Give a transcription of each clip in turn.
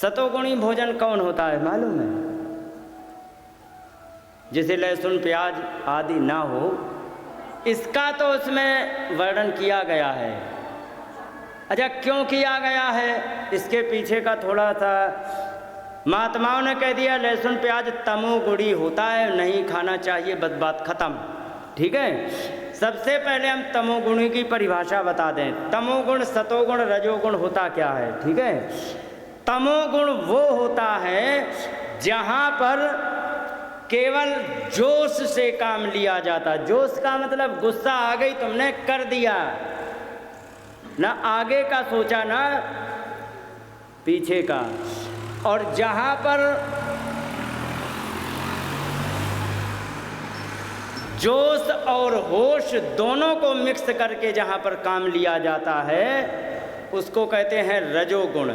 सतोगुणी भोजन कौन होता है मालूम है? जिसे लहसुन प्याज आदि ना हो, इसका तो उसमें वर्णन किया गया है। अच्छा, क्यों किया गया है? इसके पीछे का थोड़ा सा महात्माओं ने कह दिया लहसुन प्याज तमोगुणी होता है, नहीं खाना चाहिए, बस बात खत्म। ठीक है, सबसे पहले हम तमोगुणी की परिभाषा बता दें। तमोगुण, सतोगुण, रजोगुण होता क्या है? ठीक है, तमोगुण वो होता है जहाँ पर केवल जोश से काम लिया जाता। जोश का मतलब गुस्सा आ गई, तुमने कर दिया, ना आगे का सोचा ना पीछे का। और जहाँ पर जोश और होश दोनों को मिक्स करके जहाँ पर काम लिया जाता है उसको कहते हैं रजोगुण।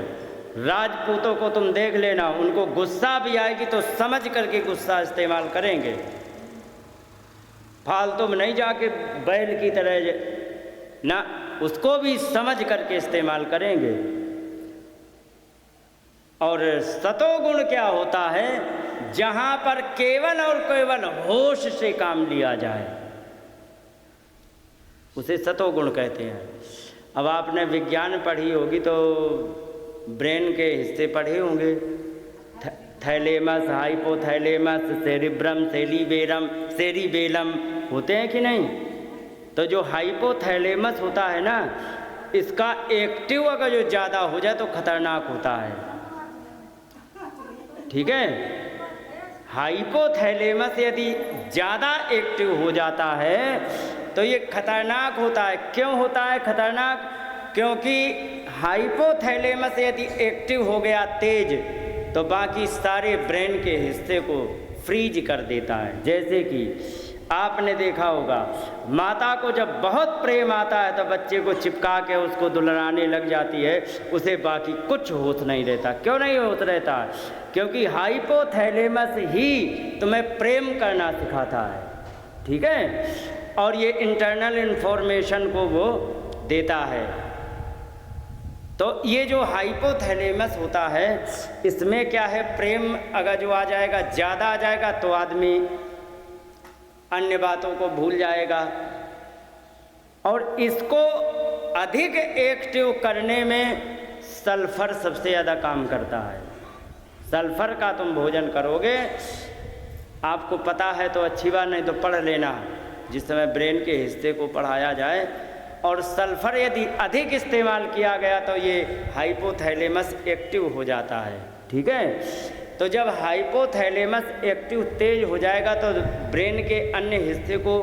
राजपूतों को तुम देख लेना, उनको गुस्सा भी आएगी तो समझ करके गुस्सा इस्तेमाल करेंगे, फालतू में नहीं जाके बैल की तरह ना, उसको भी समझ करके इस्तेमाल करेंगे। और सतोगुण क्या होता है? जहाँ पर केवल और केवल होश से काम लिया जाए उसे सतोगुण कहते हैं। अब आपने विज्ञान पढ़ी होगी तो ब्रेन के हिस्से पढ़े होंगे, थैलेमस, हाइपोथैलेमस, सेरिब्रम, सेरिबेलम होते हैं कि नहीं? तो जो हाइपोथैलेमस होता है ना, इसका एक्टिव अगर जो ज़्यादा हो जाए तो खतरनाक होता है। ठीक है, हाइपोथैलेमस यदि ज़्यादा एक्टिव हो जाता है तो ये खतरनाक होता है। क्यों होता है खतरनाक? क्योंकि हाइपोथैलेमस यदि एक्टिव हो गया तेज तो बाकी सारे ब्रेन के हिस्से को फ्रीज कर देता है। जैसे कि आपने देखा होगा, माता को जब बहुत प्रेम आता है तो बच्चे को चिपका के उसको दुलारने लग जाती है, उसे बाकी कुछ होश नहीं रहता। क्यों नहीं होश रहता? क्योंकि हाइपोथैलेमस ही तुम्हें प्रेम करना सिखाता है। ठीक है, और ये इंटरनल इन्फॉर्मेशन को वो देता है। तो ये जो हाइपोथैलेमस होता है इसमें क्या है, प्रेम अगर जो आ जाएगा, ज़्यादा आ जाएगा तो आदमी अन्य बातों को भूल जाएगा। और इसको अधिक एक्टिव करने में सल्फर सबसे ज़्यादा काम करता है। सल्फर का तुम भोजन करोगे, आपको पता है तो अच्छी बात, नहीं तो पढ़ लेना जिस समय ब्रेन के हिस्से को पढ़ाया जाए। और सल्फर यदि अधिक इस्तेमाल किया गया तो ये हाइपोथैलेमस एक्टिव हो जाता है। ठीक है, तो जब हाइपोथैलेमस एक्टिव तेज हो जाएगा तो ब्रेन के अन्य हिस्से को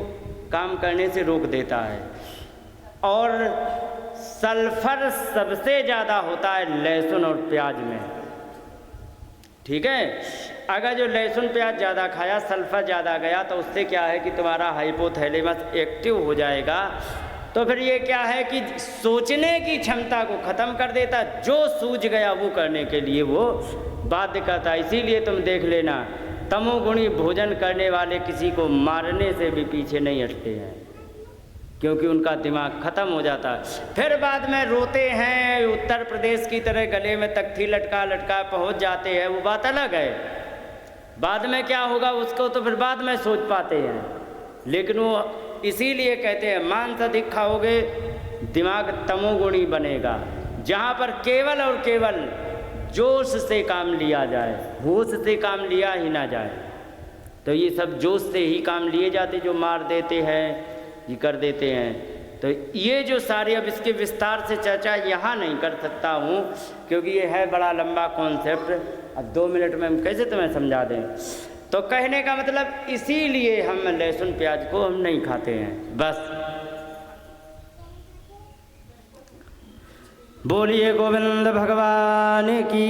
काम करने से रोक देता है। और सल्फर सबसे ज़्यादा होता है लहसुन और प्याज में। ठीक है, अगर जो लहसुन प्याज ज़्यादा खाया, सल्फर ज़्यादा गया तो उससे क्या है कि तुम्हारा हाइपोथैलेमस एक्टिव हो जाएगा। तो फिर ये क्या है कि सोचने की क्षमता को ख़त्म कर देता, जो सूझ गया वो करने के लिए वो बाध्य करता। इसीलिए तुम देख लेना, तमोगुणी भोजन करने वाले किसी को मारने से भी पीछे नहीं हटते हैं, क्योंकि उनका दिमाग ख़त्म हो जाता है। फिर बाद में रोते हैं, उत्तर प्रदेश की तरह गले में तख्ती लटका लटका पहुंच जाते हैं, वो बात अलग है। बाद में क्या होगा उसको तो फिर बाद में सोच पाते हैं। लेकिन वो इसीलिए कहते हैं मांस अधिक खाओगे दिमाग तमोगुणी बनेगा। जहाँ पर केवल और केवल जोश से काम लिया जाए, होश से काम लिया ही ना जाए। तो ये सब जोश से ही काम लिए जाते, जो मार देते हैं, ये कर देते हैं। तो ये जो सारे, अब इसके विस्तार से चर्चा यहाँ नहीं कर सकता हूँ क्योंकि ये है बड़ा लंबा कॉन्सेप्ट। अब 2 मिनट में हम कैसे तुम्हें समझा दें। तो कहने का मतलब इसीलिए हम लहसुन प्याज को हम नहीं खाते हैं। बस बोलिए गोविंद भगवान की।